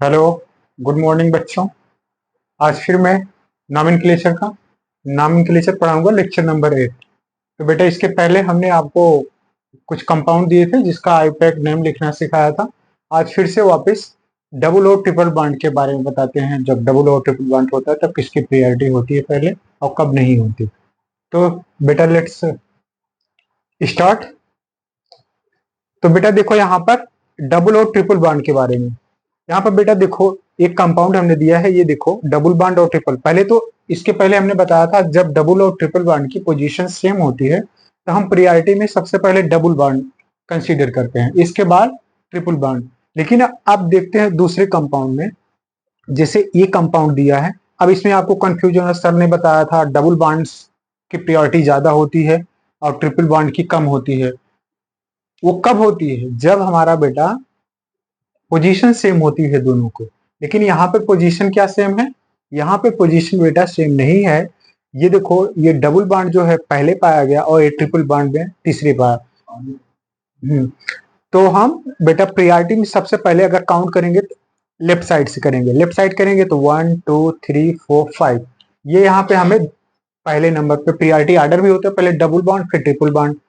Hello, good morning बच्चों। आज फिर मैं नॉमेनक्लेचर पढ़ाऊंगा, लेक्चर नंबर 8। तो बेटा, इसके पहले हमने आपको कुछ कंपाउंड दिए थे जिसका आईपैक नेम लिखना सिखाया था। आज फिर से वापस डबल और ट्रिपल बॉन्ड के बारे में बताते हैं। जब डबल और ट्रिपल बॉन्ड होता है तब किसकी प्रायोरिटी होती है पहले और कब नहीं होती। तो बेटा लेट्स स्टार्ट। तो बेटा देखो यहाँ पर डबल और ट्रिपल बॉन्ड के बारे में। यहाँ पर बेटा देखो, एक कंपाउंड हमने दिया है, ये देखो डबल बॉन्ड और ट्रिपल। पहले तो इसके पहले हमने बताया था जब डबल और ट्रिपल बॉन्ड की पोजीशन सेम होती है तो हम प्रायोरिटी में सबसे पहले डबल बॉन्ड कंसीडर करते हैं, इसके बाद ट्रिपल बॉन्ड। लेकिन अब देखते हैं दूसरे कंपाउंड में, जैसे ये कंपाउंड दिया है। अब इसमें आपको कंफ्यूजन, सर ने बताया था डबल बॉन्ड्स की प्रायोरिटी ज्यादा होती है और ट्रिपल बॉन्ड की कम होती है। वो कब होती है? जब हमारा बेटा पोजीशन सेम होती है दोनों को। लेकिन यहाँ पे पोजीशन क्या सेम है? यहाँ पे पोजीशन बेटा सेम नहीं है। ये देखो, ये डबल बॉन्ड जो है पहले पाया गया और ये ट्रिपल बॉन्ड में तीसरे पाया। तो हम बेटा प्रायोरिटी में सबसे पहले अगर काउंट करेंगे तो लेफ्ट साइड से करेंगे। लेफ्ट साइड करेंगे तो 1 2 3 4 5, ये यहाँ पे हमें पहले नंबर पे प्रायोरिटी ऑर्डर भी होता है, पहले डबल बॉन्ड फिर ट्रिपल बॉन्ड।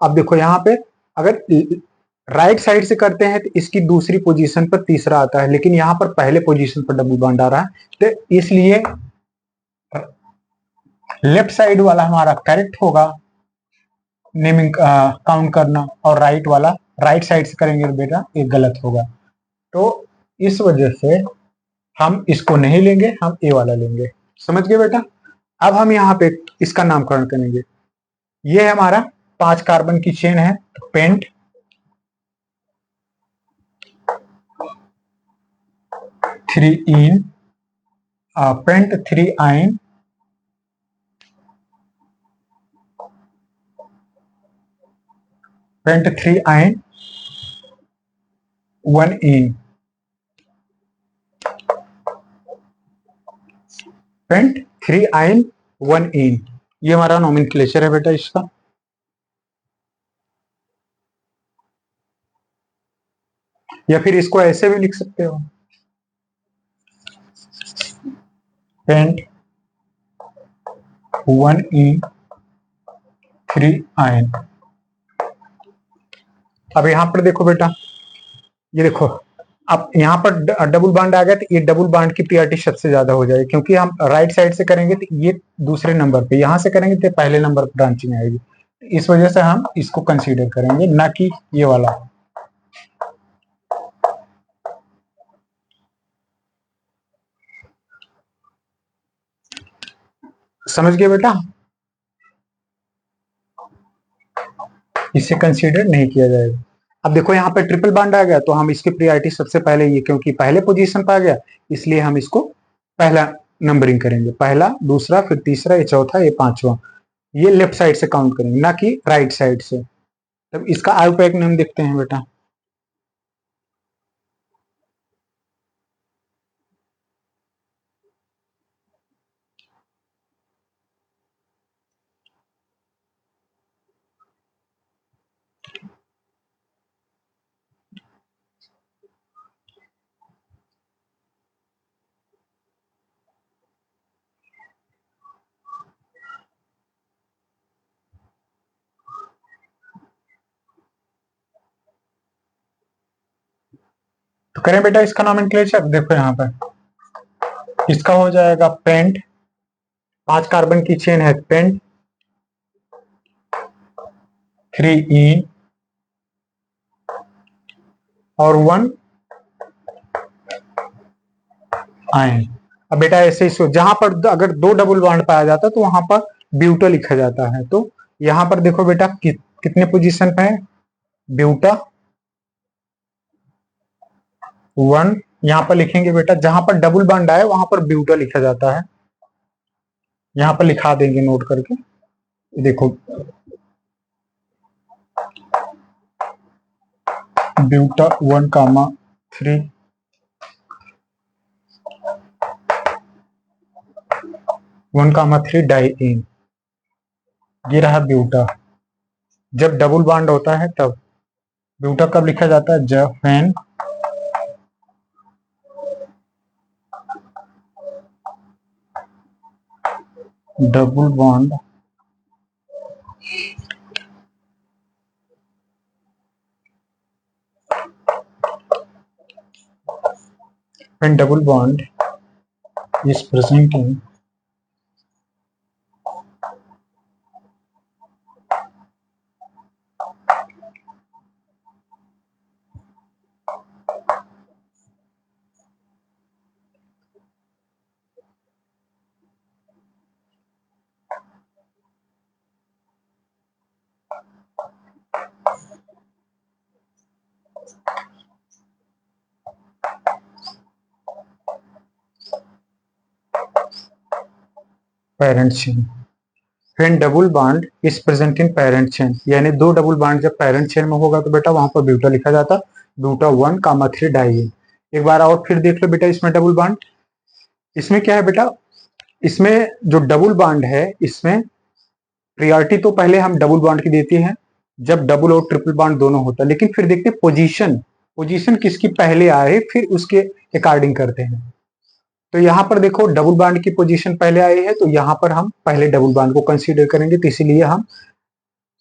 अब देखो यहाँ पे अगर राइट साइड से करते हैं तो इसकी दूसरी पोजीशन पर तीसरा आता है, लेकिन यहाँ पर पहले पोजीशन पर डबल बॉन्ड आ रहा है, तो इसलिए लेफ्ट साइड वाला हमारा करेक्ट होगा नेमिंग काउंट करना, और राइट वाला राइट साइड से करेंगे तो बेटा ये गलत होगा। तो इस वजह से हम इसको नहीं लेंगे, हम ए वाला लेंगे। समझ गए बेटा? अब हम यहाँ पे इसका नामकरण करेंगे। ये हमारा 5 कार्बन की चेन है, तो पेंट थ्री इन पेंट 3 आइन पेंट 3 आइन 1 इन पेंट 3 आइन 1 इन। ये हमारा नोमेनक्लेचर है बेटा इसका। या फिर इसको ऐसे भी लिख सकते हो, पेंट 1 इन 3 आइन। अब यहाँ पर देखो बेटा, ये देखो, अब यहाँ पर डबल बॉन्ड आ गया तो ये डबल बॉन्ड की प्रायोरिटी सबसे ज्यादा हो जाएगी, क्योंकि हम राइट साइड से करेंगे तो ये दूसरे नंबर पे, यहाँ से करेंगे तो पहले नंबर पर ब्रांचिंग आएगी। इस वजह से हम इसको कंसीडर करेंगे, ना कि ये वाला। समझ गए बेटा? इसे कंसीडर नहीं किया जाएगा। अब देखो यहाँ पे ट्रिपल बॉन्ड आ गया तो हम इसकी प्रायोरिटी सबसे पहले ये, क्योंकि पहले पोजीशन पर आ गया इसलिए हम इसको पहला नंबरिंग करेंगे, पहला दूसरा फिर तीसरा, ये चौथा, ये पांचवा। ये लेफ्ट साइड से काउंट करेंगे, ना कि राइट साइड से। तब इसका आईपैक नेम देखते हैं बेटा। तो करें बेटा इसका नोमेनक्लेचर। देखो यहाँ पर इसका हो जाएगा पेंट, 5 कार्बन की चेन है, पेंट 3 इन और 1 आयन। अब बेटा ऐसे इसको, जहां पर अगर 2 डबल बॉन्ड पाया जाता है तो वहां पर ब्यूटा लिखा जाता है। तो यहां पर देखो बेटा कितने पोजीशन पे है ब्यूटा 1। यहां पर लिखेंगे बेटा, जहां पर डबल बॉन्ड आए वहां पर ब्यूटा लिखा जाता है। यहां पर लिखा देंगे नोट करके। देखो ब्यूटा 1,3 1,3 डाई इन, ये रहा ब्यूटा। जब डबल बॉन्ड होता है तब ब्यूटा कब लिखा जाता है? जब fan double bond when double bond is present in parent chain when double bond is present in parent chain, यानी दो डबल बॉन्ड जब पेरेंट चेन में होगा तो बेटा वहां पर ब्यूटा लिखा जाता, ब्यूटा 1,3 डाइईन। एक बार और फिर देख लो बेटा, इसमें डबल बॉन्ड, इसमें क्या है बेटा, इसमें जो डबल बॉन्ड है इसमें प्रायोरिटी तो पहले हम डबल बॉन्ड की देते हैं जब डबल और ट्रिपल बॉन्ड दोनों होता है, लेकिन फिर देखते हैं पोजीशन, पोजीशन किसकी पहले आए फिर उसके अकॉर्डिंग करते हैं। तो यहाँ पर देखो डबल बॉन्ड की पोजीशन पहले आई है तो यहाँ पर हम पहले डबल बॉन्ड को कंसीडर करेंगे, तो इसीलिए हम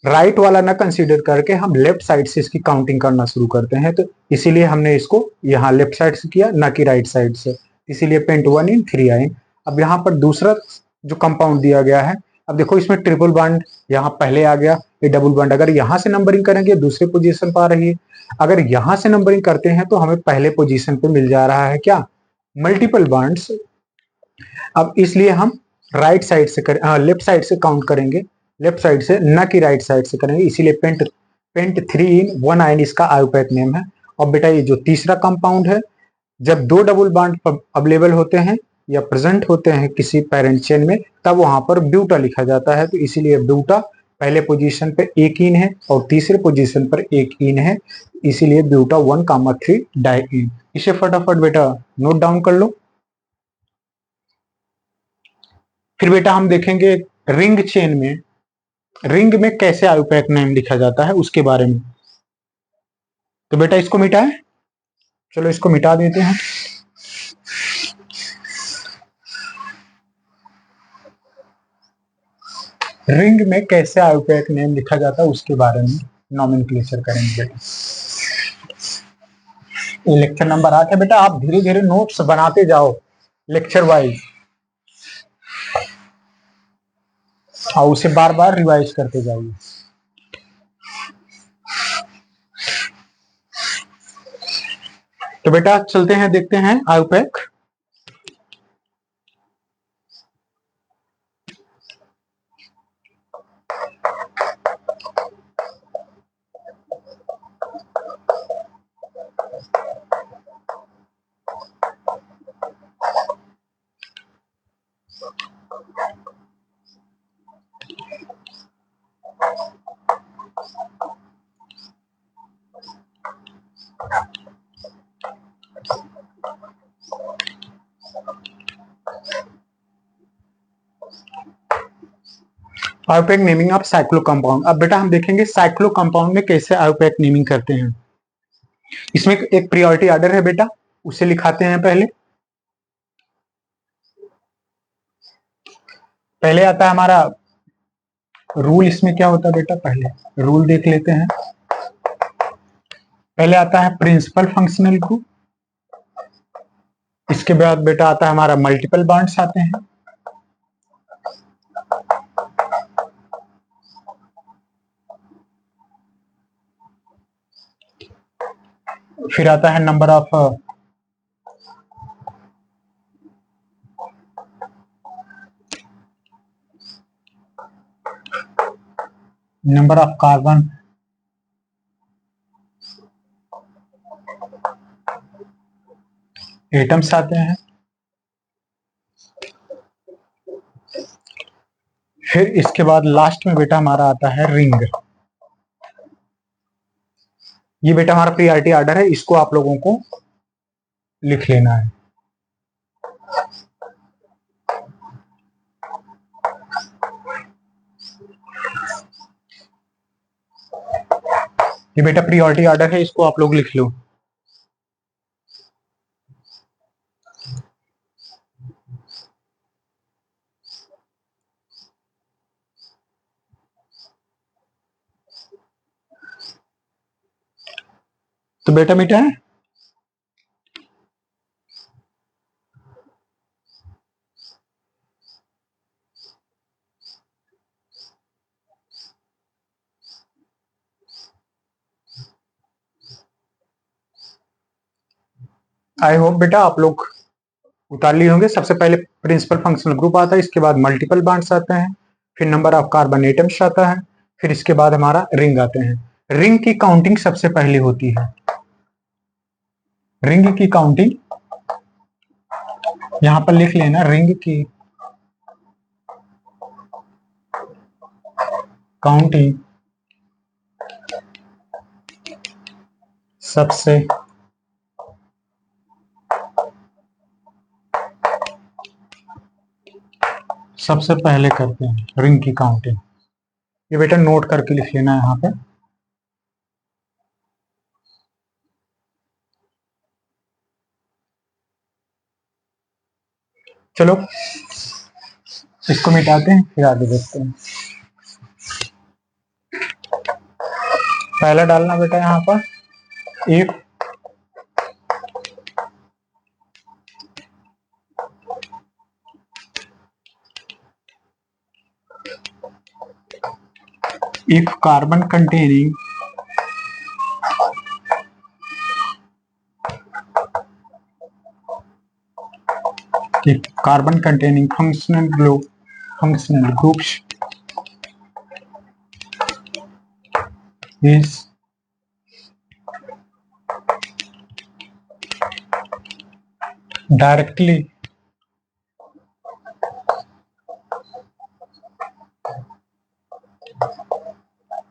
राइट वाला ना कंसीडर करके हम लेफ्ट साइड से इसकी काउंटिंग करना शुरू करते हैं। तो इसीलिए हमने इसको यहाँ लेफ्ट साइड से किया ना कि राइट साइड से, इसीलिए पेंट 1 इन 3 आए। अब यहाँ पर दूसरा जो कंपाउंड दिया गया है, अब देखो इसमें ट्रिपल बॉन्ड यहाँ पहले आ गया, ये डबल बॉन्ड अगर यहाँ से नंबरिंग करेंगे दूसरे पोजीशन पर आ रही है, अगर यहाँ से नंबरिंग करते हैं तो हमें पहले पोजीशन पे मिल जा रहा है क्या, मल्टीपल बॉन्ड्स। अब इसलिए हम राइट साइड से लेफ्ट साइड से काउंट करेंगे, लेफ्ट साइड से न कि राइट साइड से करेंगे, इसीलिए पेंट पेंट 3 इन 1 आयन इसका आयोपैक नेम है। और बेटा ये जो तीसरा कंपाउंड है, जब दो डबल बॉन्ड अवेलेबल होते हैं या प्रेजेंट होते हैं किसी पेरेंट चेन में तब वहां पर ब्यूटा लिखा जाता है, तो इसीलिए ब्यूटा पहले पोजीशन पे एक इन है और तीसरे पोजीशन पर एक इन है, इसीलिए ब्यूटा 1,3 डाइईन। इसे फटाफट बेटा नोट डाउन कर लो। फिर बेटा हम देखेंगे रिंग चेन में, रिंग में कैसे आयोपैक नेम लिखा जाता है उसके बारे में। तो बेटा इसको मिटाएं, चलो इसको मिटा देते हैं। रिंग में कैसे आयोपैक नेम लिखा जाता है उसके बारे में नॉमेनक्लेचर करेंगे बेटा। ये लेक्चर नंबर 8 है बेटा, आप धीरे धीरे नोट्स बनाते जाओ लेक्चर वाइज और उसे बार बार रिवाइज करते जाइए। तो बेटा चलते हैं देखते हैं IUPAC. IUPAC naming of cyclo compound. अब बेटा हम देखेंगे साइक्लो कंपाउंड में कैसे आयोपैक नेमिंग करते हैं। इसमें एक प्रायोरिटी ऑर्डर है बेटा, उसे लिखाते हैं पहले। पहले आता है हमारा रूल, इसमें क्या होता है बेटा, पहले रूल देख लेते हैं। पहले आता है प्रिंसिपल फंक्शनल ग्रुप, इसके बाद बेटा आता है हमारा मल्टीपल बॉन्ड्स आते हैं, फिर आता है नंबर ऑफ कार्बन, एटम्स आते हैं, फिर इसके बाद लास्ट में बेटा हमारा आता है रिंग। ये बेटा हमारा प्रायोरिटी ऑर्डर है, इसको आप लोगों को लिख लेना है। ये बेटा प्रायोरिटी ऑर्डर है, इसको आप लोग लिख लो। तो बेटा मीठा है। आई होप बेटा आप लोग उतार लिए होंगे। सबसे पहले प्रिंसिपल फंक्शनल ग्रुप आता है, इसके बाद मल्टीपल बॉन्ड्स आते हैं, फिर नंबर ऑफ कार्बन एटम्स आता है, फिर इसके बाद हमारा रिंग आते हैं। रिंग की काउंटिंग सबसे पहले होती है। रिंग की काउंटिंग यहां पर लिख लेना, रिंग की काउंटिंग सबसे पहले करते हैं रिंग की काउंटिंग। ये बेटा नोट करके लिख लेना है यहाँ पे। चलो इसको मिटाते हैं, फिर आगे देखते हैं। पहला डालना बेटा यहाँ पर if carbon containing functional groups is directly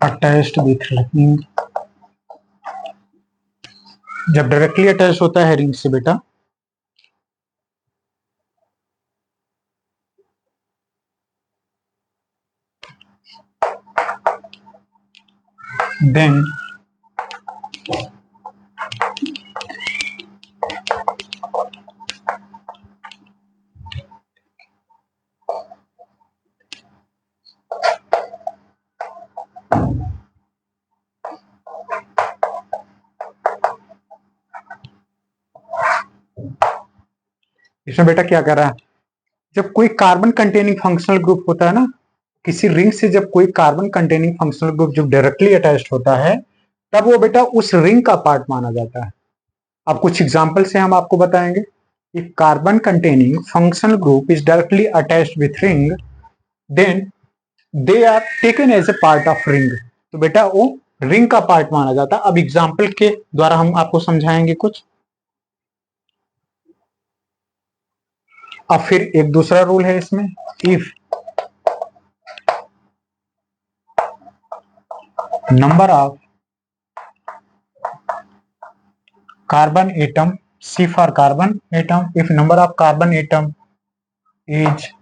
attached with ring। जब डायरेक्टली अटैच होता है रिंग से बेटा, then इसमें बेटा क्या कर रहा है, जब कोई कार्बन कंटेनिंग फंक्शनल ग्रुप होता है ना, किसी रिंग से जब कोई कार्बन कंटेनिंग फंक्शनल ग्रुप जब डायरेक्टली अटैच्ड होता है, तब वो बेटा उस रिंग का पार्ट माना जाता है। अब कुछ एग्जांपल से हम आपको बताएंगे। If carbon containing functional group is directly attached with ring, then they are taken as a part of ring. तो बेटा वो रिंग का पार्ट माना जाता है। अब एग्जाम्पल के द्वारा हम आपको समझाएंगे कुछ। अब फिर एक दूसरा रूल है इसमें, if number of carbon atom, C for carbon atom, if number of carbon atom is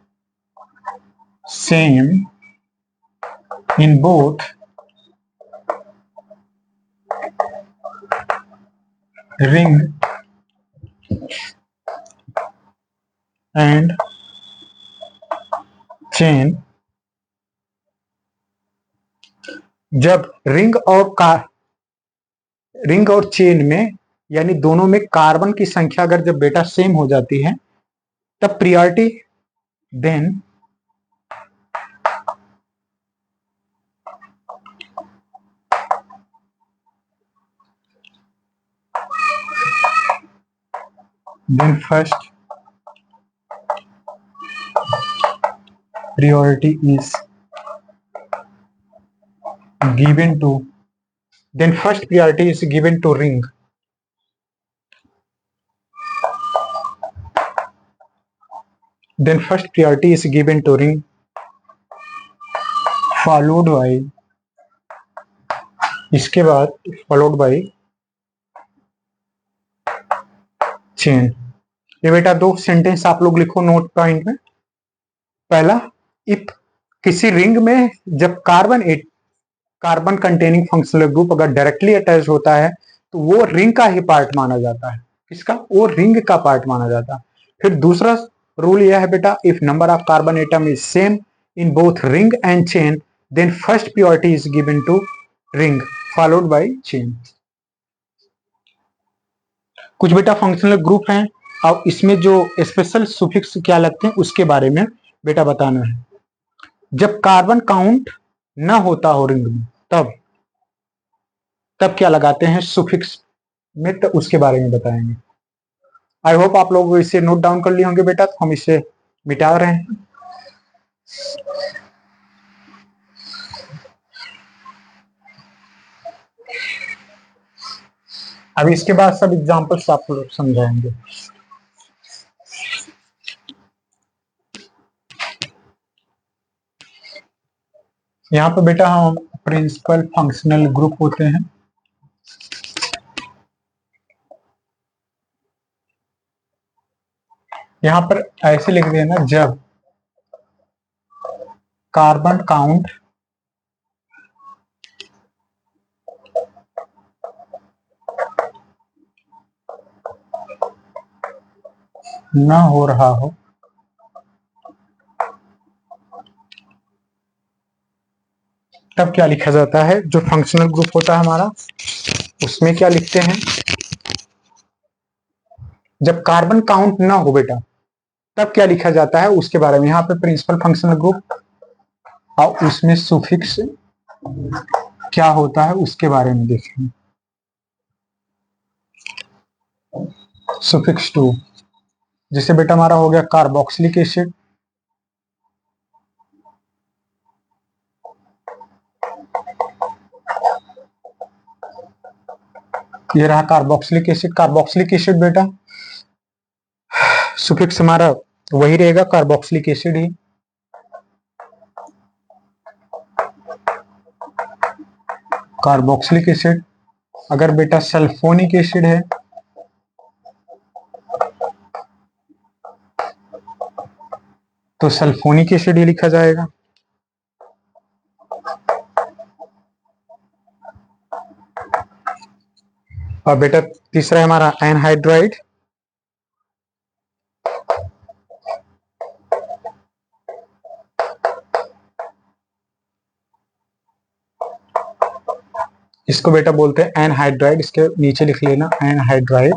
same in both ring and chain, जब रिंग और चेन में यानी दोनों में कार्बन की संख्या अगर जब बेटा सेम हो जाती है, तब priority then first priority is given to ring, followed by इसके बाद followed by चेन। ये बेटा दो सेंटेंस आप लोग लिखो नोट पॉइंट में। पहला, इफ किसी रिंग में जब कार्बन कंटेनिंग फंक्शनल ग्रुप अगर डायरेक्टली अटैच होता है, तो वो रिंग का ही पार्ट माना जाता है। किसका? वो रिंग का पार्ट माना जाता है। फिर दूसरा रूल यह है बेटा, if number of carbon atom is same in both ring and chain, then first priority is given to ring followed by chain. कुछ बेटा फंक्शनल ग्रुप हैं और इसमें जो स्पेशल सुफिक्स क्या लगते हैं उसके बारे में बेटा बताना है। जब कार्बन काउंट ना होता हो रिंग में तब तब क्या लगाते हैं सुफिक्स में, तो उसके बारे में बताएंगे। आई होप आप लोग इसे नोट डाउन कर लिए होंगे बेटा, तो हम इसे मिटा रहे हैं। अभी इसके बाद सब एग्जांपल्स आप लोग समझाएंगे। यहाँ पे बेटा हम प्रिंसिपल फंक्शनल ग्रुप होते हैं। यहाँ पर ऐसे लिख देना, जब कार्बन काउंट ना हो रहा हो तब क्या लिखा जाता है। जो फंक्शनल ग्रुप होता है हमारा उसमें क्या लिखते हैं, जब कार्बन काउंट ना हो बेटा तब क्या लिखा जाता है उसके बारे में। यहाँ पे प्रिंसिपल फंक्शनल ग्रुप और उसमें सुफिक्स क्या होता है उसके बारे में देखेंगे। सुफिक्स 2, जिससे बेटा हमारा हो गया कार्बोक्सिलिक एसिड। ये रहा कार्बोक्सिलिक एसिड। कार्बोक्सिलिक एसिड बेटा सुफिक्स हमारा वही रहेगा, कार्बोक्सिलिक एसिड ही। Carboxylic acid. अगर बेटा सल्फोनिक एसिड है तो सल्फोनिक एसिड ही लिखा जाएगा। और बेटा तीसरा है हमारा एनहाइड्राइड। इसको बेटा बोलते हैं एनहाइड्राइड, इसके नीचे लिख लेना एनहाइड्राइड।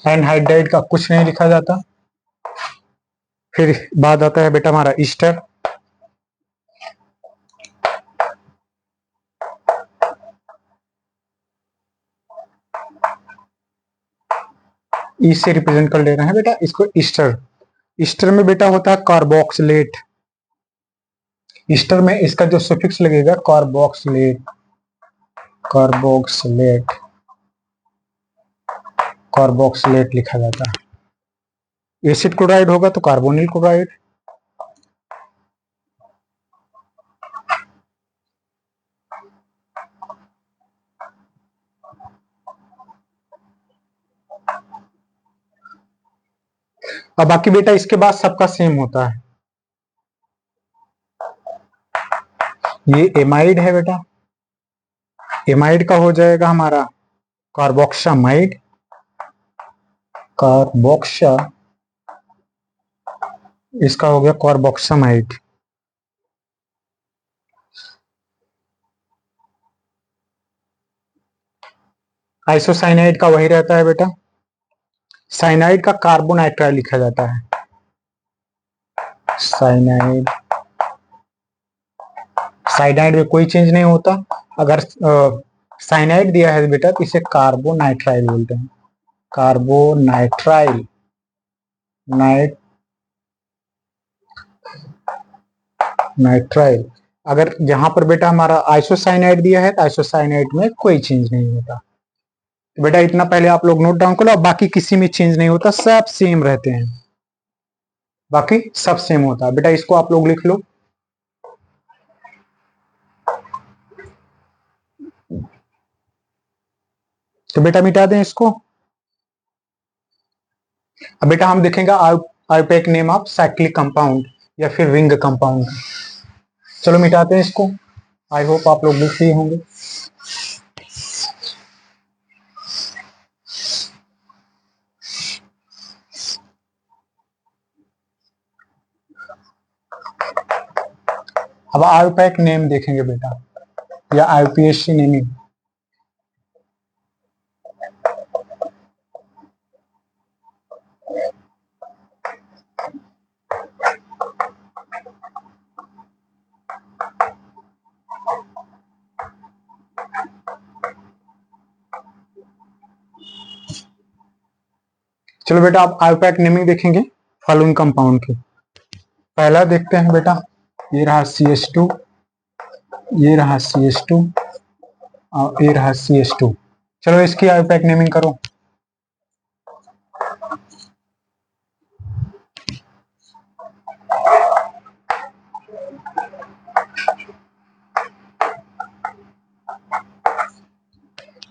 एनहाइड्राइड का कुछ नहीं लिखा जाता। फिर बाद आता है बेटा हमारा ईस्टर। ई से रिप्रेजेंट कर लेना है बेटा इसको ईस्टर। ईस्टर में बेटा होता है कार्बोक्सिलेट। ईस्टर में इसका जो सफिक्स लगेगा कार्बोक्सिलेट। कार्बोक्सिलेट कार्बोक्सिलेट लिखा जाता है। एसिड क्लोराइड होगा तो कार्बोनिल क्लोराइड। अब बाकी बेटा इसके बाद सबका सेम होता है। ये एमाइड है बेटा, एमाइड का हो जाएगा हमारा कार्बोक्सामाइड। कार्बोक्सा, इसका हो गया कार्बोक्सामाइड। आइसोसाइनाइड का वही रहता है बेटा। साइनाइड का कार्बोनाइट्राइल लिखा जाता है। साइनाइड, साइनाइड में कोई चेंज नहीं होता। अगर साइनाइड दिया है बेटा तो इसे कार्बोनाइट्राइल बोलते हैं। Carbonitrile, night nitrile. अगर यहाँ पर बेटा हमारा आइसोसाइनाइड दिया है तो आइसोसाइनाइड में कोई चेंज नहीं होता। तो बेटा इतना पहले आप लोग नोट डाउन कर लो। बाकी किसी में चेंज नहीं होता, सब सेम रहते हैं। बाकी सब सेम होता है बेटा, इसको आप लोग लिख लो। तो बेटा मिटा दें इसको। अब बेटा हम देखेंगे IUPAC name of cyclic compound या फिर रिंग कंपाउंड। चलो मिटाते हैं इसको। आई होप आप लोग लिख लिए होंगे। अब आईयूपैक नेम देखेंगे बेटा या आईयूपीएसी नेमिंग। चलो बेटा आप आईयूपैक नेमिंग देखेंगे फॉलोइंग कंपाउंड की। पहला देखते हैं बेटा, ये रहा CH2, ये रहा CH2 और ये रहा CH2। चलो इसकी आईयूपैक नेमिंग करो।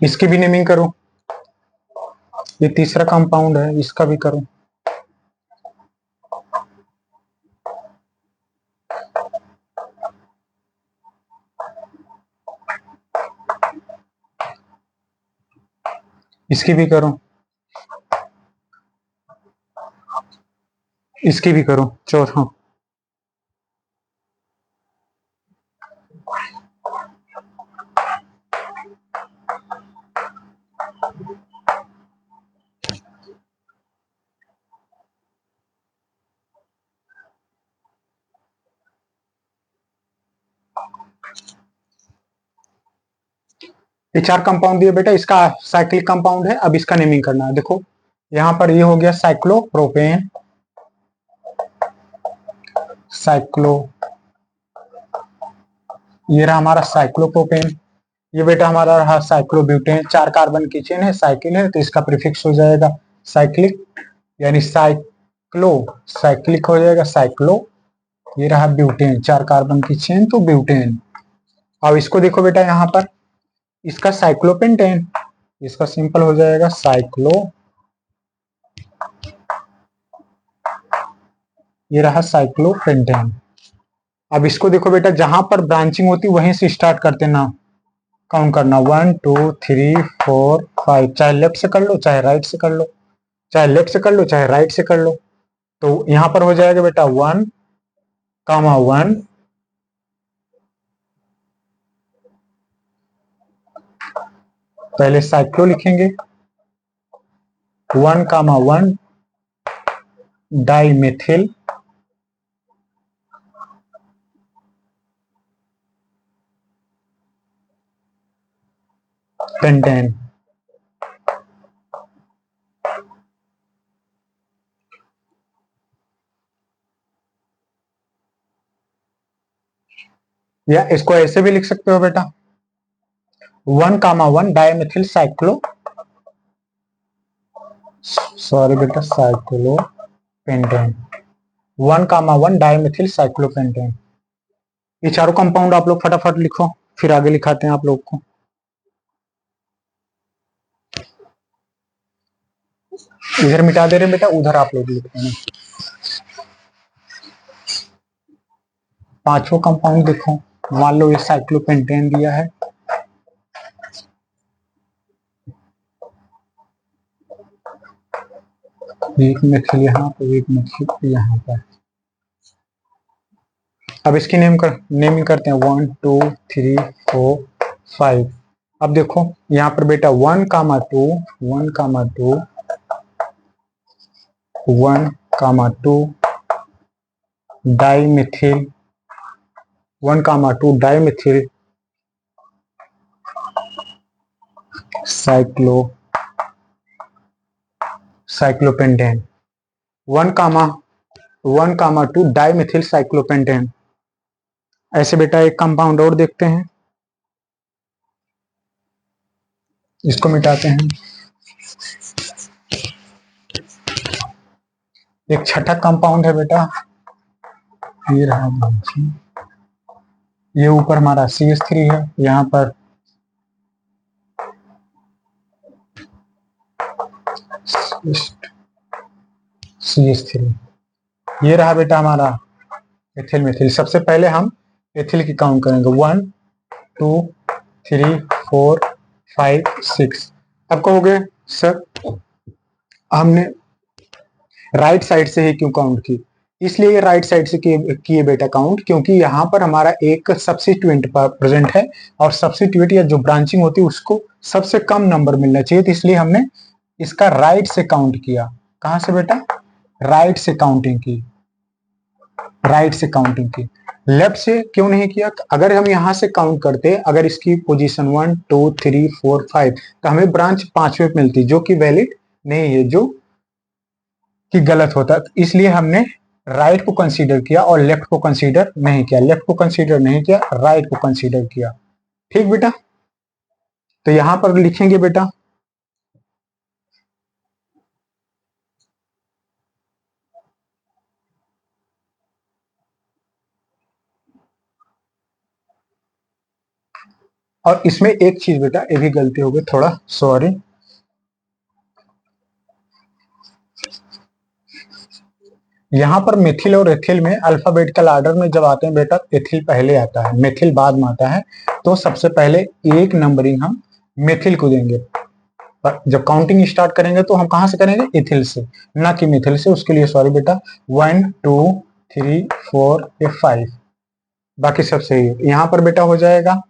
इसकी भी नेमिंग करो। ये तीसरा कंपाउंड है, इसका भी करो। इसकी भी करो, इसकी भी करो, चौथा। ये चार कंपाउंड दिए बेटा, इसका साइक्लिक कंपाउंड है। अब इसका नेमिंग करना है। देखो यहाँ पर ये हो गया साइक्लोप्रोपेन, साइक्लो, ये रहा हमारा साइक्लोप्रोपेन। ये बेटा हमारा रहा साइक्लोब्यूटेन। 4 कार्बन की चेन है, साइकिल है, तो इसका प्रीफिक्स हो जाएगा साइक्लिक, यानी साइक्लो, साइक्लिक हो जाएगा साइक्लो। ये रहा ब्यूटेन, 4 कार्बन की चेन तो ब्यूटेन। अब इसको देखो बेटा यहाँ पर, इसका साइक्लोपेंटेन, इसका सिंपल हो जाएगा साइक्लो, ये रहा साइक्लोपेंटेन। अब इसको देखो बेटा, जहां पर ब्रांचिंग होती वहीं से स्टार्ट करते ना काउंट करना, 1 2 3 4 5, चाहे लेफ्ट से कर लो चाहे राइट से कर लो, चाहे लेफ्ट से कर लो चाहे राइट से कर लो। तो यहां पर हो जाएगा बेटा 1 कामा 1, पहले साइक्लो लिखेंगे, 1 कामा 1 डाइमेथिल पेंटेन। या इसको ऐसे भी लिख सकते हो बेटा, 1 कामा 1 डाइमेथिल साइक्लो, सॉरी बेटा साइक्लो पेंटेन, 1 कामा 1 डाइमेथिल साइक्लोपेंटेन। ये चारों कंपाउंड आप लोग फटाफट लिखो, फिर आगे लिखाते हैं आप लोग को। इधर मिटा दे रहे बेटा, उधर आप लोग लिखते हैं। पांचों कंपाउंड देखो, मान लो ये साइक्लोपेंटेन दिया है, एक मिथिल यहाँ पर, एक मिथिल यहाँ पर। अब इसकी नेमिंग करते हैं, 1 2 3 4 5। अब देखो यहाँ पर बेटा 1 कामा 2, 1 कामा 2, 1 कामा 2 डाइमिथिल, 1 कामा 2 डाइमिथिल साइक्लो, साइक्लोपेंटेन, 1 कामा 2 डाइमिथिल साइक्लोपेंटेन। ऐसे बेटा एक कंपाउंड और देखते हैं, इसको मिटाते हैं। एक छठा कंपाउंड है बेटा, ये रहा, ये ऊपर हमारा CH3 है, यहाँ पर CH3, ये रहा बेटा हमारा एथिल मिथिल। सबसे पहले हम एथिल की काउंट करेंगे, 1 2 3 4 5 6। अब कहोगे सर हमने राइट साइड से ही क्यों काउंट की? इसलिए राइट साइड से किए बेटा काउंट, क्योंकि यहाँ पर हमारा एक सब्स्टिट्यूएंट प्रेजेंट है, और सब्स्टिट्यूएंट या जो ब्रांचिंग होती है उसको सबसे कम नंबर मिलना चाहिए, तो इसलिए हमने इसका राइट से काउंट किया। कहां से बेटा? राइट से काउंटिंग की, राइट से काउंटिंग की। लेफ्ट से क्यों नहीं किया? अगर हम यहां से काउंट करते, अगर इसकी पोजीशन 1 2 3 4 5, तो हमें ब्रांच 5वें मिलती, जो कि वैलिड नहीं है, जो कि गलत होता, इसलिए हमने राइट को कंसीडर किया और लेफ्ट को कंसीडर नहीं किया। लेफ्ट को कंसीडर नहीं किया, राइट को कंसीडर किया। ठीक बेटा, तो यहां पर लिखेंगे बेटा और इसमें एक चीज बेटा, ये भी गलती हो गई, थोड़ा सॉरी। यहाँ पर मिथिल और एथिल में अल्फाबेटिकल ऑर्डर में जब आते हैं बेटा, एथिल पहले आता है, मिथिल बाद में आता है। तो सबसे पहले एक नंबरिंग हम मिथिल को देंगे। पर जब काउंटिंग स्टार्ट करेंगे तो हम कहां से करेंगे? एथिल से, ना कि मिथिल से। उसके लिए सॉरी बेटा। 1 2 3 4 5, बाकी सब सही है। यहाँ पर बेटा हो जाएगा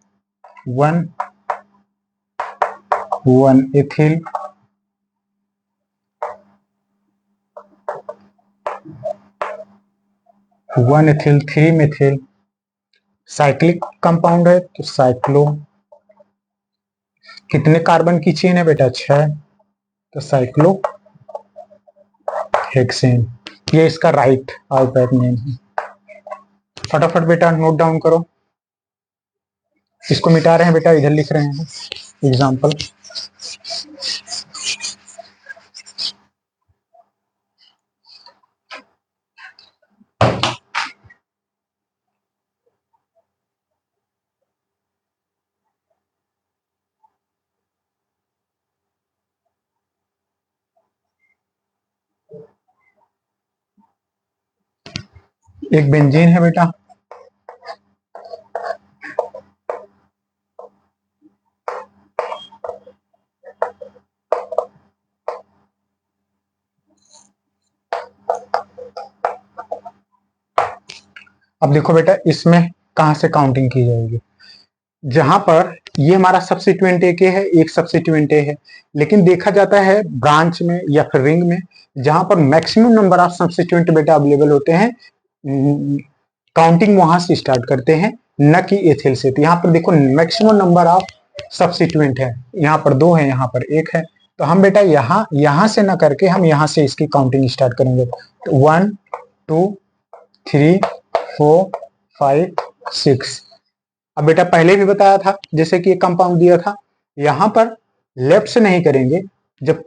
1 1 ethyl, 1 ethyl, 3 Mithil. Cyclic compound है तो साइक्लो। कितने कार्बन की चेन है बेटा? 6, तो साइक्लो हेक्सेन। ये इसका राइट अल्फाबेट नेम है। फटाफट बेटा नोट डाउन करो। इसको मिटा रहे हैं बेटा, इधर लिख रहे हैं एग्जाम्पल। एक बेंजीन है बेटा, अब देखो बेटा इसमें कहां से काउंटिंग की जाएगी। जहां पर ये हमारा सब्स्टिट्यूएंट ए के है, एक सब्स्टिट्यूएंट ए है, लेकिन देखा जाता है ब्रांच में या फिर रिंग में, जहां पर मैक्सिमम नंबर ऑफ सब्स्टिट्यूएंट बेटा अवेलेबल होते हैं, काउंटिंग वहां से स्टार्ट करते हैं, न कि एथिल से। तो यहाँ पर देखो मैक्सिमम नंबर ऑफ सब्स्टिट्यूएंट है, यहाँ पर 2 है, यहाँ पर 1 है। तो हम बेटा यहां से ना करके हम यहां से इसकी काउंटिंग स्टार्ट करेंगे। तो 1 2 3 4 5 6। अब बेटा पहले भी बताया था, जैसे कि एक कंपाउंड दिया था, यहां पर लेफ्ट से नहीं करेंगे, जब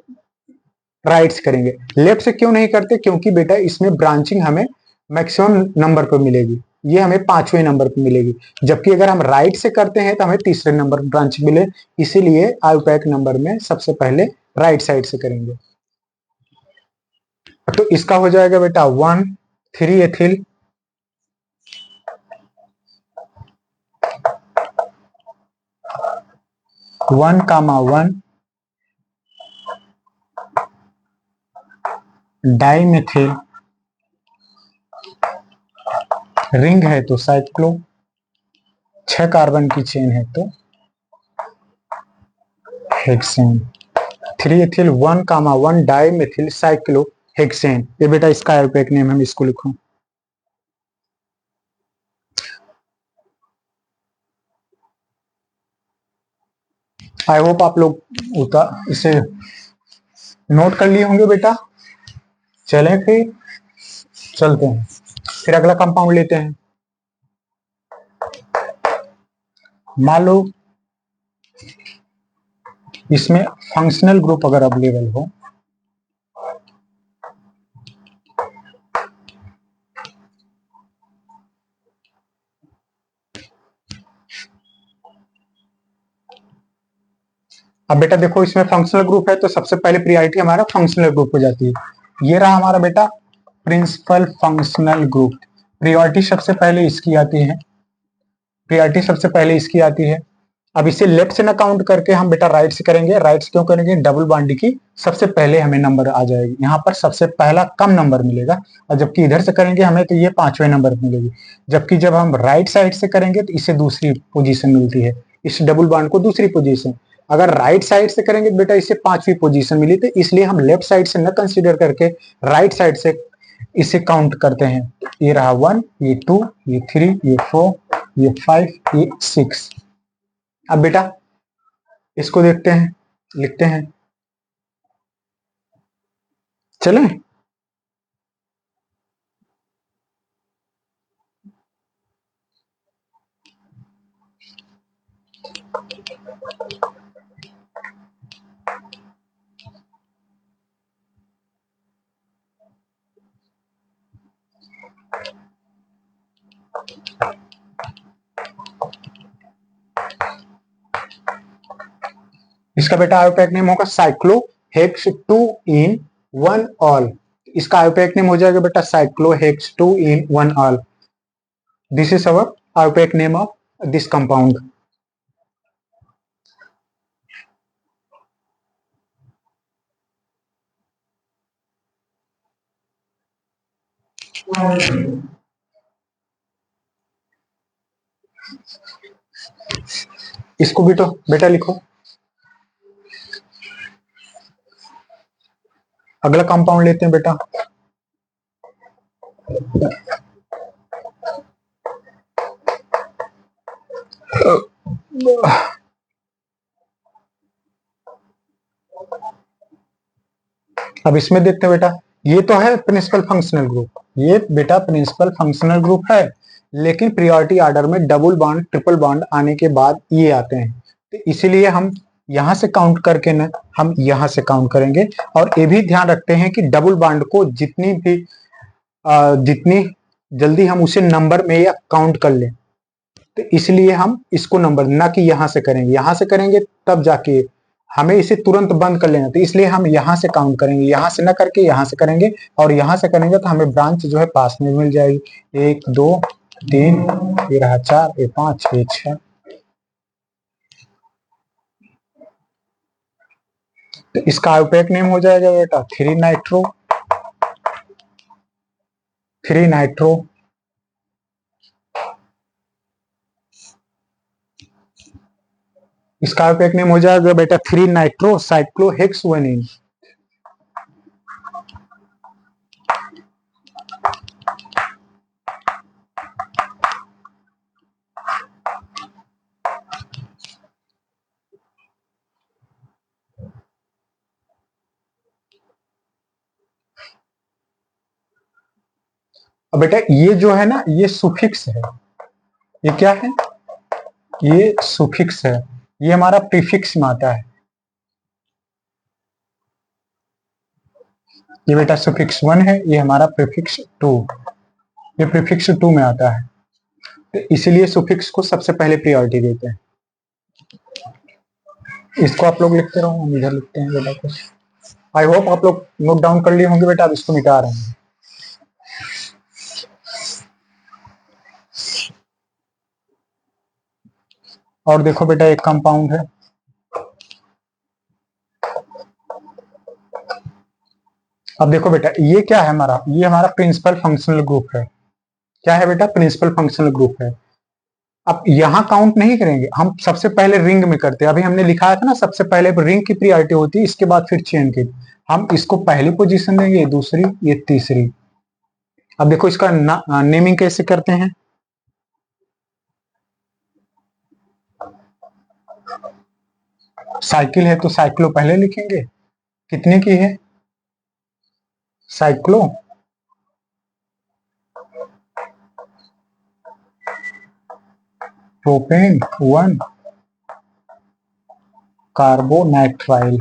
राइट से करेंगे। लेफ्ट से क्यों नहीं करते? क्योंकि बेटा इसमें ब्रांचिंग हमें मैक्सिमम नंबर पर मिलेगी, ये हमें 5वें नंबर पर मिलेगी। जबकि अगर हम राइट से करते हैं तो हमें तीसरे नंबर पर ब्रांचिंग मिले, इसीलिए आयुपैक नंबर में सबसे पहले राइट साइड से करेंगे। तो इसका हो जाएगा बेटा 1 3 एथिल, 1,1 डाइमेथिल, रिंग है तो साइक्लो, 6 कार्बन की चेन है तो hexane. 3 ethyl 1,1 dimethyl cyclo hexane. ये बेटा इसका आयुपैक नेम हम इसको लिखूं। आई होप आप लोग इसे नोट कर लिए होंगे बेटा। चलें फिर चलते हैं, फिर अगला कंपाउंड लेते हैं। मान लो इसमें फंक्शनल ग्रुप अगर अवेलेबल हो, अब बेटा देखो इसमें फंक्शनल ग्रुप है तो सबसे पहले प्रायोरिटी हमारा फंक्शनल ग्रुप हो जाती है। ये रहा हमारा बेटा प्रिंसिपल फंक्शनल ग्रुप। प्रायोरिटी सबसे पहले इसकी आती है, प्रायोरिटी सबसे पहले इसकी आती है। अब इसे लेफ्ट से ना काउंट करके हम बेटा राइट से करेंगे। राइट से क्यों करेंगे? डबल बॉन्ड की सबसे पहले हमें नंबर आ जाएगी, यहाँ पर सबसे पहला कम नंबर मिलेगा। और जबकि इधर से करेंगे हमें तो ये 5वें नंबर मिलेगी। जबकि जब हम राइट साइड से करेंगे तो इसे दूसरी पोजीशन मिलती है, इस डबल बॉन्ड को दूसरी पोजीशन। अगर राइट साइड से करेंगे तो बेटा इसे 5वीं पोजीशन मिली, तो इसलिए हम लेफ्ट साइड से न कंसिडर करके राइट साइड से इसे काउंट करते हैं। ये रहा 1, ये 2, ये 3, ये 4, ये 5, ये 6। अब बेटा इसको देखते हैं, लिखते हैं, चलें। इसका बेटा आयोपैक नेम होगा साइक्लोहेक्स 2 इन 1 ऑल। इसका आयोपैक नेम हो जाएगा बेटा साइक्लोहेक्स 2 इन 1 all. This is our IUPAC name of this compound. इसको भी तो बेटा लिखो। अगला कंपाउंड लेते हैं बेटा। अब इसमें देखते हैं बेटा, ये तो है प्रिंसिपल फंक्शनल ग्रुप, ये बेटा प्रिंसिपल फंक्शनल ग्रुप है, लेकिन प्रियोरिटी ऑर्डर में डबल बॉन्ड ट्रिपल बॉन्ड आने के बाद ये आते हैं, तो इसीलिए हम यहां से काउंट करके ना हम यहां से काउंट करेंगे। और ये भी ध्यान रखते हैं कि डबल बॉन्ड को जितनी जल्दी हम उसे नंबर में या काउंट कर लें, तो इसलिए हम इसको नंबर ना कि यहां से करेंगे, यहां से करेंगे तब जाके हमें इसे तुरंत बंद कर लेना, तो इसलिए हम यहां से काउंट करेंगे, यहां से ना करके यहां से करेंगे, और यहां से करेंगे तो हमें ब्रांच जो है पास में मिल जाएगी। 1 2 3 ये रहा 4 ये 5 ये 6। तो इसका आयोपैक नेम हो जाएगा बेटा 3 नाइट्रो। 3 नाइट्रो इसका आयोपैक नेम हो जाएगा बेटा 3 नाइट्रो साइक्लोहेक्सोनिन। अब बेटा ये जो है ना ये सुफिक्स है, ये क्या है, ये सुफिक्स है, ये हमारा प्रीफिक्स में आता है। ये बेटा सुफिक्स 1 है, ये हमारा प्रीफिक्स 2, ये प्रीफिक्स 2 में आता है, तो इसीलिए सुफिक्स को सबसे पहले प्रायोरिटी देते हैं। इसको आप लोग लिखते रहो, हम इधर लिखते हैं बेटा कुछ। आई होप आप लोग नोट डाउन कर लिए होंगे बेटा, अब इसको मिटा रहे हैं। और देखो बेटा एक कंपाउंड है, अब देखो बेटा ये क्या है हमारा, ये हमारा प्रिंसिपल फंक्शनल ग्रुप है। क्या है बेटा, प्रिंसिपल फंक्शनल ग्रुप है। अब यहां काउंट नहीं करेंगे, हम सबसे पहले रिंग में करते हैं। अभी हमने लिखाया था ना, सबसे पहले रिंग की प्रायोरिटी होती है, इसके बाद फिर चेन की। हम इसको पहली पोजीशन देंगे, ये दूसरी ये तीसरी। अब देखो इसका नेमिंग कैसे करते हैं। साइकिल है तो साइक्लो पहले लिखेंगे, कितने की है साइक्लो, प्रोपेन 1 कार्बोनाइट्राइल,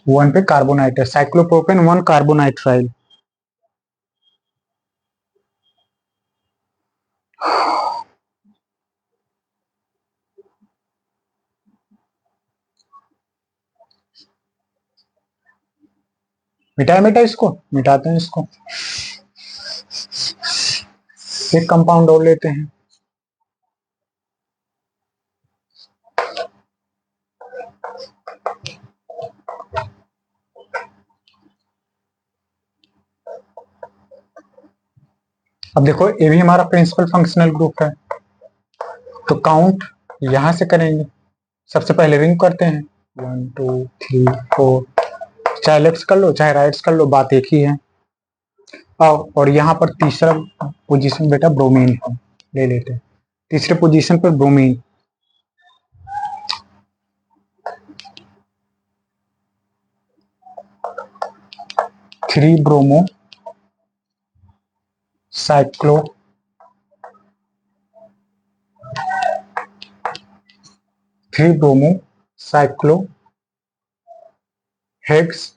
1 पे कार्बोनाइट्राइल, साइक्लोप्रोपेन 1 कार्बोनाइट्राइल। मिटाए बेटा, इसको मिटाते हैं इसको। एक कंपाउंड और लेते हैं, अब देखो ये भी हमारा प्रिंसिपल फंक्शनल ग्रुप है, तो काउंट यहां से करेंगे। सबसे पहले रिंग करते हैं 1 2 3 4, चाहे लेफ्ट कर लो चाहे राइट कर लो, बात एक ही है। और यहाँ पर तीसरा पोजीशन बेटा ब्रोमीन है, ले लेते हैं तीसरे पोजीशन पर bromine. 3 bromo cyclo 3 bromo cyclo hex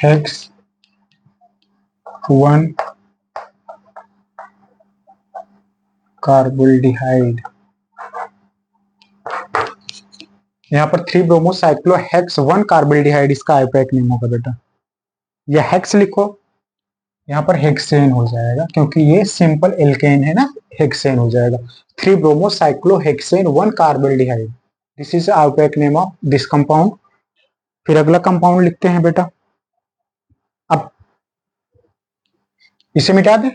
hex 1 कार्बोल्डिहाइड। यहाँ पर 3 ब्रोमो साइक्लो हेक्स 1 कार्बोल्डिहाइड इसका आईयूपीएक नेम होगा बेटा। या हेक्स लिखो, यहाँ पर हेक्सेन हो जाएगा क्योंकि ये सिंपल एल्केन है ना, हेक्सेन हो जाएगा। 3 bromocyclohexane 1 carbaldehyde, this is IUPAC name of this compound. फिर अगला कंपाउंड लिखते हैं बेटा। अब इसे मिटा दें,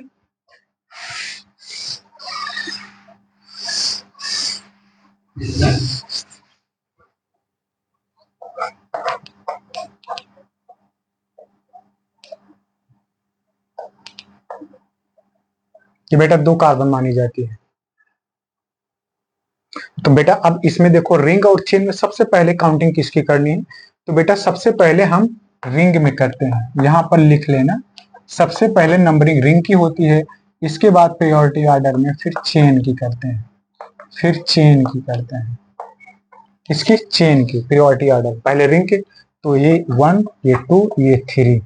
कि बेटा 2 कार्बन मानी जाती है। तो बेटा अब इसमें देखो रिंग और चेन में सबसे पहले काउंटिंग किसकी करनी है, तो बेटा सबसे पहले हम रिंग में करते हैं। यहां पर लिख लेना, सबसे पहले नंबरिंग रिंग की होती है, इसके बाद प्रायोरिटी ऑर्डर में फिर चेन की करते हैं, फिर चेन की करते हैं, इसकी चेन की प्रायोरिटी ऑर्डर, पहले रिंग के। तो ये 1, ये 2, ये 3,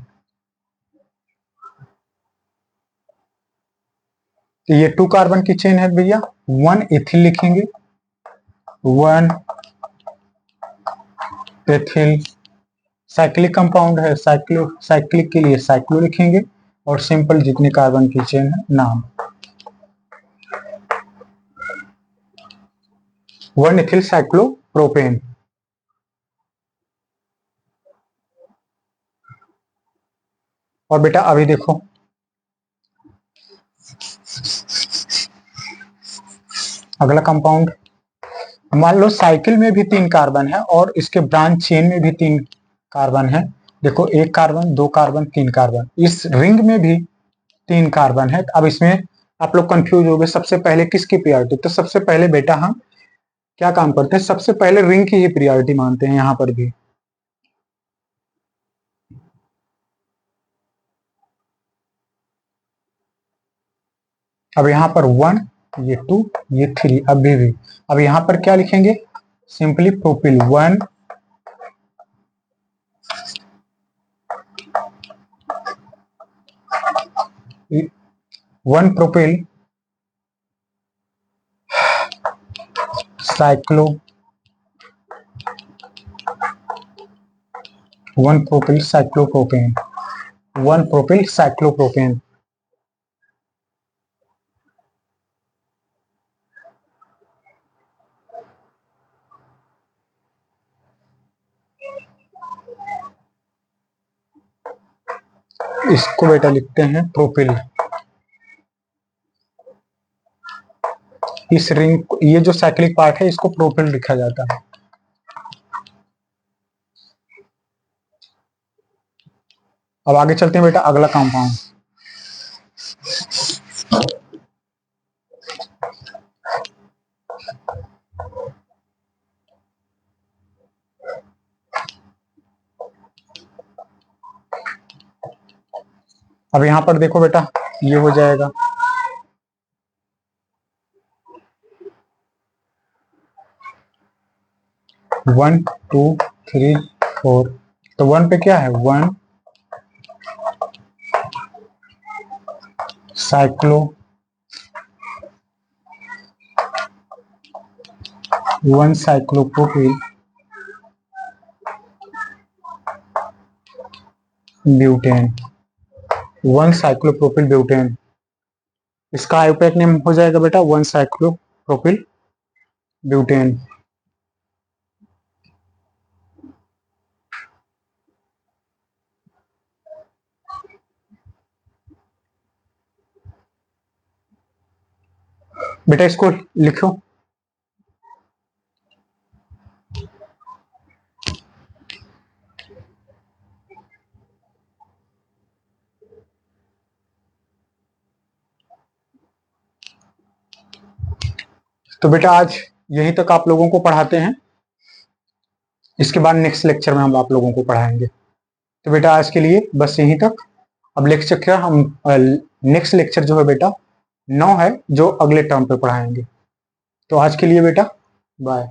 तो ये 2 कार्बन की चेन है भैया। 1 एथिल लिखेंगे, 1 एथिल साइक्लिक कंपाउंड है, साइक्लिक के लिए साइक्लो लिखेंगे, और सिंपल जितने कार्बन की चेन है नाम। 1 एथिल साइक्लो प्रोपेन। और बेटा अभी देखो, अगला कंपाउंड, मान लो साइकिल में भी 3 कार्बन है और इसके ब्रांच चेन में भी 3 कार्बन है। देखो 1 कार्बन, 2 कार्बन, 3 कार्बन, इस रिंग में भी 3 कार्बन है। अब इसमें आप लोग कंफ्यूज हो गए, सबसे पहले किसकी प्रायोरिटी, तो सबसे पहले बेटा हम क्या काम करते हैं, सबसे पहले रिंग की ही प्रायोरिटी मानते हैं यहां पर भी। अब यहाँ पर 1, ये 2, ये 3, अभी भी। अब यहाँ पर क्या लिखेंगे, simply propyl 1 propyl cyclo 1 propyl cyclopropane, 1 propyl cyclopropane. इसको बेटा लिखते हैं प्रोपिल। इस रिंग, ये जो साइक्लिक पार्ट है इसको प्रोपिल लिखा जाता है। अब आगे चलते हैं बेटा, अगला कंपाउंड। अब यहां पर देखो बेटा, ये हो जाएगा 1, 2, 3, 4। तो 1 पे क्या है, 1 cyclo 1 cyclopropyl butane, 1 cyclopropyl butane, इसका आईयूपीएक नेम हो जाएगा बेटा 1 साइक्लोप्रोपिल ब्यूटेन। बेटा इसको लिखो, तो बेटा आज यहीं तक आप लोगों को पढ़ाते हैं, इसके बाद नेक्स्ट लेक्चर में हम आप लोगों को पढ़ाएंगे। तो बेटा आज के लिए बस यहीं तक। अब लेक्चर क्या, हम नेक्स्ट लेक्चर जो है बेटा 9 है, जो अगले टर्म पे पढ़ाएंगे। तो आज के लिए बेटा बाय।